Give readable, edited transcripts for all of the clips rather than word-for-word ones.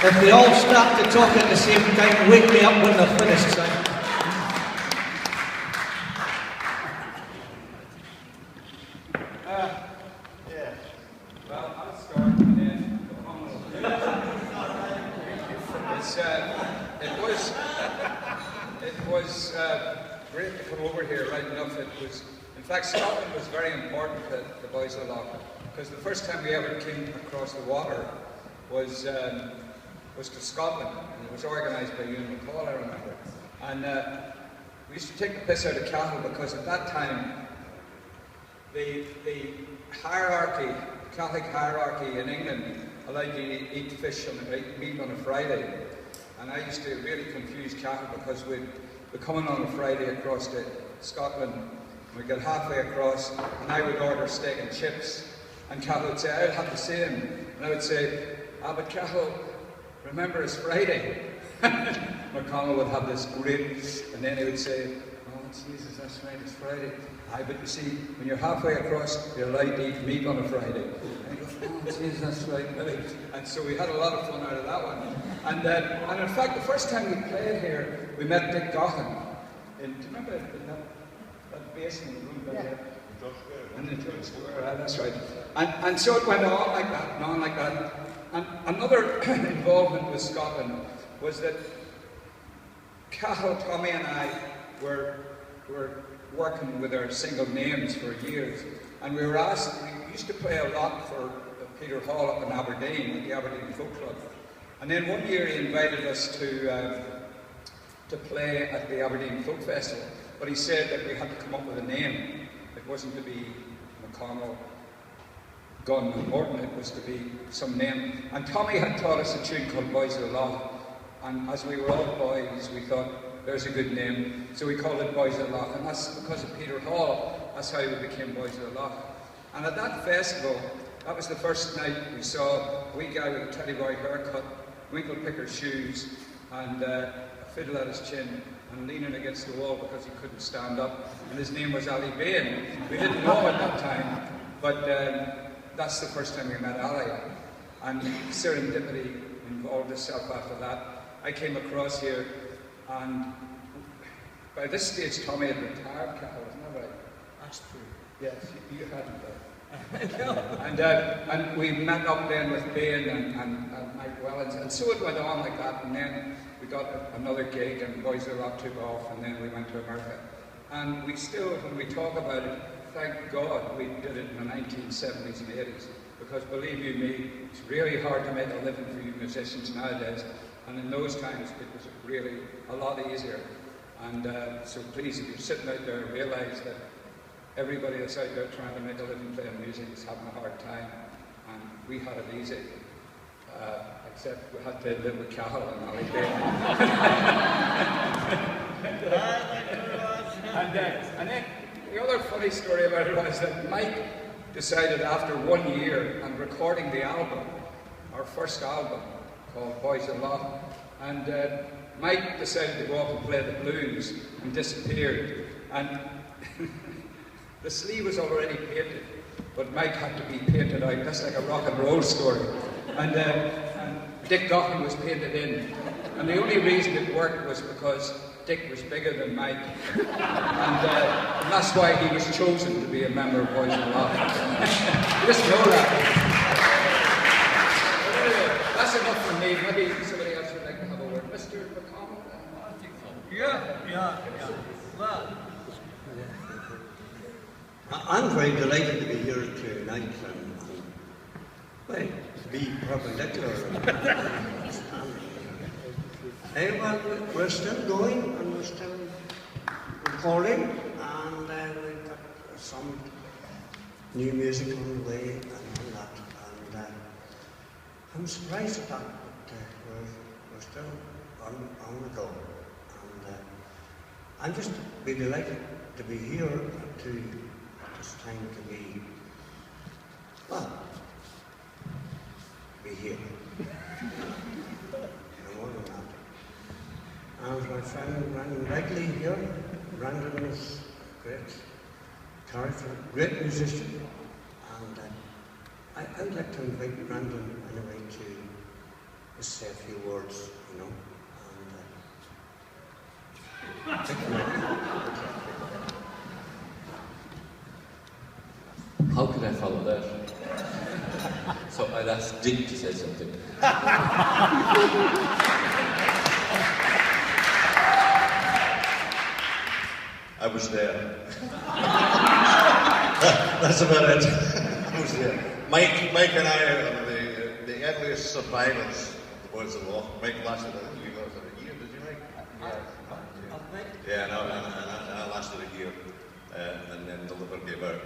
If they all start to talk at the same time, wake me up when they're finished, son. Yeah. Well, I'll start and then go on. It was great to come over here, right enough. In fact, Scotland was very important to the boys of Lough, because the first time we ever came across the water was to Scotland, and it was organised by Ewan McCall, I remember. And we used to take the piss out of cattle, because at that time the hierarchy, Catholic hierarchy in England allowed you to eat fish and meat on a Friday. And I used to really confuse cattle, because we'd be coming on a Friday across to Scotland, and we'd get halfway across, and I would order steak and chips, and cattle would say, I'll have the same. And I would say, but cattle, remember it's Friday. McConnell would have this great, and then he would say, oh Jesus, that's right, it's Friday. But you see, when you're halfway across, you're allowed to eat meat on a Friday. And he goes, oh Jesus, that's right. And so we had a lot of fun out of that one. And in fact, the first time we played here, we met Dick Gaughan. Do you remember that basin in the room down there? In the Church Square, that's right. And so it went on like that, and on like that. And another involvement with Scotland was that Cathal, Tommy and I were working with our single names for years, and we were asked, we used to play a lot for Peter Hall up in Aberdeen, at the Aberdeen Folk Club. And then one year he invited us to play at the Aberdeen Folk Festival, but he said that we had to come up with a name. It wasn't to be McConnell, Gunn and Morton, it was to be some name. And Tommy had taught us a tune called Boys of the Lough, and as we were all boys, we thought, there's a good name, so we called it Boys of the Lough, and that's because of Peter Hall. That's how we became Boys of the Lough. And at that festival, that was the first night we saw a wee guy with a teddy boy haircut, winkle picker shoes, and a fiddle at his chin, and leaning against the wall because he couldn't stand up, and his name was Ali Bain. We didn't know at that time, but that's the first time we met Ali. And serendipity involved itself after that. I came across here, and by this stage Tommy had retired, Cathal, isn't that right? That's true. Yes, you hadn't. And we met up then with Bain and Mike Wellens, and so it went on like that, and then we got another gig, and Boys of the Lough took off, and then we went to America. And we still, when we talk about it, thank God we did it in the 1970s and 80s, because believe you me, it's really hard to make a living for you musicians nowadays, and in those times it was really a lot easier. And so please, if you're sitting out there, realise that everybody that's out there trying to make a living playing music is having a hard time, and we had it easy, except we had to live with Cathal and Ali Bain. And then the other funny story about it was that Mike decided after 1 year and recording the album, our first album called Boys of Lough, and Mike decided to go off and play the blues and disappeared. And the sleeve was already painted, but Mike had to be painted out. That's like a rock and roll story. And Dick Gaughan was painted in. And the only reason it worked was because Dick was bigger than Mike. And that's why he was chosen to be a member of Boys of Lough. You just know that. But anyway, that's enough from me. Maybe somebody else would like to have a word. Mr. McConnell? Yeah. Well, I'm very delighted to be here tonight and well, to be perpendicular. Well, we're still going and we're still recording, and we've got some new music on the way and all that. And I'm surprised at that, but we're still on the go. And I'm just be delighted to be here to this time to be, well, be here. No more than that. And my friend Brandon Begley here. Brandon is a great character, great musician, and I'd like to invite Brandon anyway to just say a few words, you know. How could I follow that? So I'd ask Dick to say something. I was there. That's about it. I was there. Mike and I are the earliest survivors of the Boys of Lough. Mike lasted a year, did you, Mike? Yeah, no, and I lasted a year, and then the liver gave out.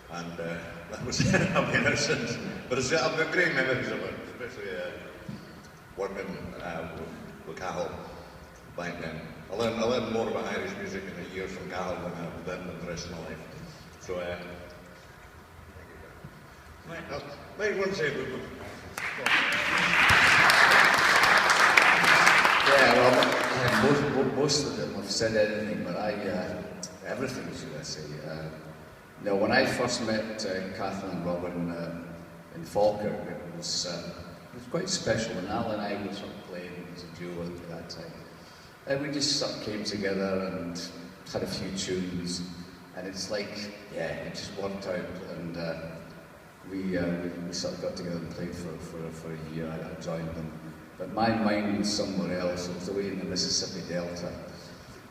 And that was it. I've been there since. But I've got great memories of it, especially working with Cahill back then. I learned more about Irish music in a year from Cahill than I've done in the rest of my life. So, Mike, one say Yeah, well, most of them have said anything, but everything, should I say. When I first met Kathleen and Robert in Falkirk, it was quite special. When Al and I were sort of playing as a duo at that time, we just sort of came together and had a few tunes, and it's like, it just worked out, and we sort of got together and played for a year. I joined them, but my mind was somewhere else. It was away in the Mississippi Delta,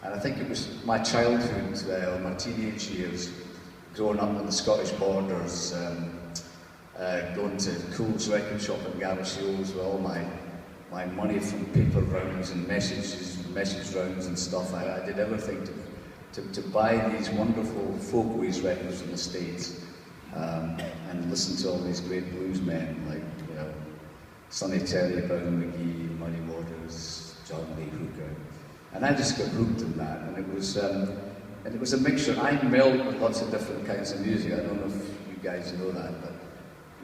and I think it was my childhood, or my teenage years, growing up on the Scottish borders, going to Cool's record shop in Gabashills with all my money from paper rounds and message rounds and stuff. I did everything to buy these wonderful folkways records from the States, and listen to all these great blues men like, Sonny Terry, Brown McGee, Muddy Waters, John Lee Hooker, and I just got hooked in that. And it was a mixture. I meld with lots of different kinds of music. I don't know if you guys know that, but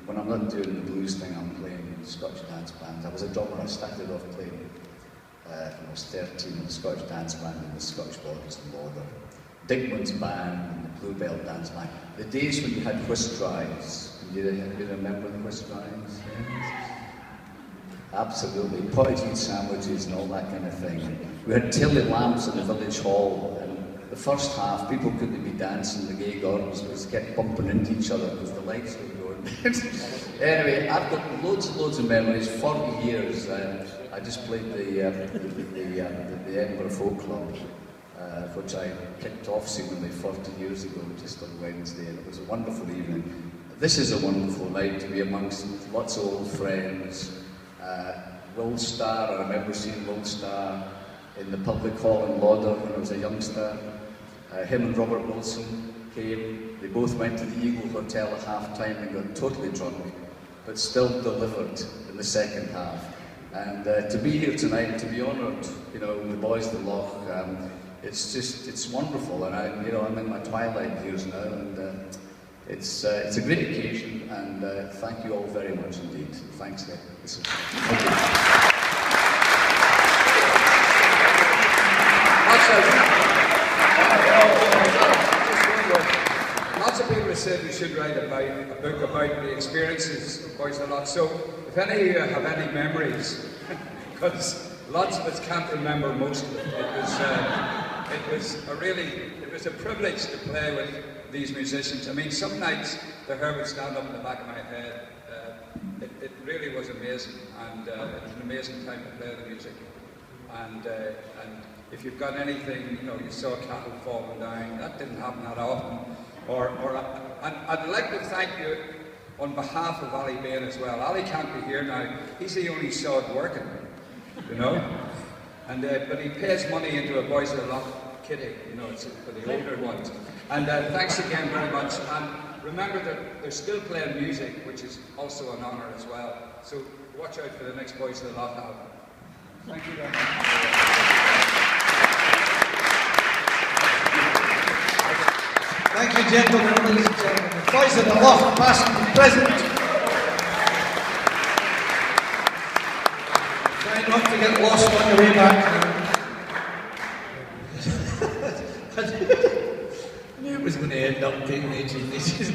when I'm not doing the blues thing, I'm playing Scottish dance bands. I was a drummer. I started off playing when I was 13 in the Scottish dance band in the Scottish Borders and Border. Dickman's band and the Bluebell dance band. The days when you had whisk drives. Do you remember the whisk drives? Absolutely. Pottage meat sandwiches and all that kind of thing. We had Tilly lamps in the village hall. The first half, people couldn't be dancing, the gay gardens was kept bumping into each other because the lights were going. Anyway, I've got loads of memories. 40 years, I just played the Edinburgh Folk Club, which I kicked off seemingly 40 years ago, just on Wednesday, and it was a wonderful evening. This is a wonderful night to be amongst lots of old friends. Will Starr, I remember seeing Will Starr in the public hall in Lough when I was a youngster. Him and Robert Wilson came. They both went to the Eagle Hotel at half-time and got totally drunk, but still delivered in the second half. And to be here tonight, to be honoured, with the boys of the Lough, it's wonderful. And I'm in my twilight years now, and it's a great occasion. And thank you all very much indeed. Thanks, Nick. Lots of people have said we should write a book about the experiences of Boys of Lough. So if any of you have any memories, because lots of us can't remember most of it. It was a privilege to play with these musicians. I mean, some nights the hair would stand up in the back of my head. It really was amazing, and it was an amazing time to play the music. And if you've got anything, you saw cattle falling down, that didn't happen that often. And I'd like to thank you on behalf of Ali Bain as well. Ali can't be here now. He's the only sod working, And but he pays money into a Boys of the Lough kitty, it's for the older ones. And thanks again very much. And remember that they're still playing music, which is also an honour as well. So watch out for the next Boys of the Lough album. Thank you very much. Thank you, gentlemen, ladies and gentlemen. The Boys of the Lough, past and present. Try not to get lost on your way back. I knew it was going to end up taking ages.